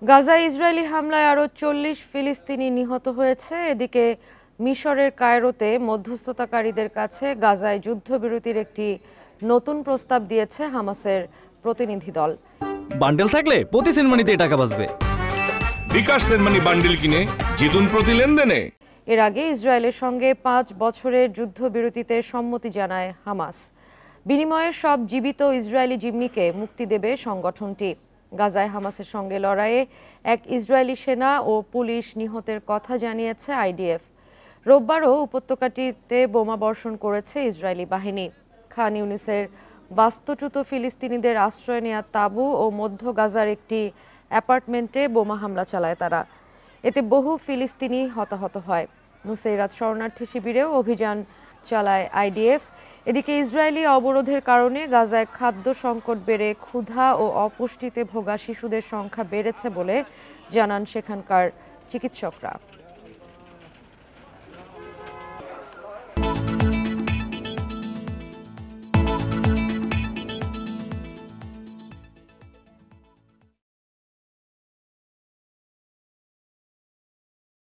গাজায় ইসরায়েলি হামলায় আরও ৪০ ফিলিস্তিনি নিহত হয়েছে। এদিকে মিশরের কায়রোতে মধ্যস্থতাকারীদের কাছে গাজায় যুদ্ধবিরতির একটি নতুন প্রস্তাব দিয়েছে হামাসের প্রতিনিধি দল। বান্ডেল থাকলে প্রতি সেনমানিতে টাকা বাঁচবে। বিকাশ সেনমানি বান্ডেল কিনে জিতুন প্রতি লেনদেনে। এর আগে ইসরায়েলের সঙ্গে ৫ বছরের যুদ্ধবিরতিতে সম্মতি জানায় হামাস। বিনিময়ে সব জীবিত ইসরায়েলি জিম্মিকে মুক্তি দেবে সংগঠনটি। গাজায় হামাসের সঙ্গে লড়াইয়ে এক ইসরায়েলি সেনা ও পুলিশ নিহতের কথা জানিয়েছে আইডিএফ। রোববারও উপত্যকাটিতে বোমা বর্ষণ করেছে ইসরায়েলি বাহিনী। খান ইউনিসের বাস্তুচ্যুত ফিলিস্তিনিদের আশ্রয় নেওয়া তাঁবু ও মধ্য গাজার একটি অ্যাপার্টমেন্টে বোমা হামলা চালায় তারা। এতে বহু ফিলিস্তিনি হতাহত হয়। নুসেইরাত শরণার্থী শিবিরেও অভিযান চালায় আইডিএফ। এদিকে ইসরায়েলি অবরোধের কারণে গাজায় খাদ্য সংকট বেড়ে ক্ষুধা ও অপুষ্টিতে ভোগা শিশুদের সংখ্যা বেড়েছে বলে জানান সেখানকার চিকিৎসকরা।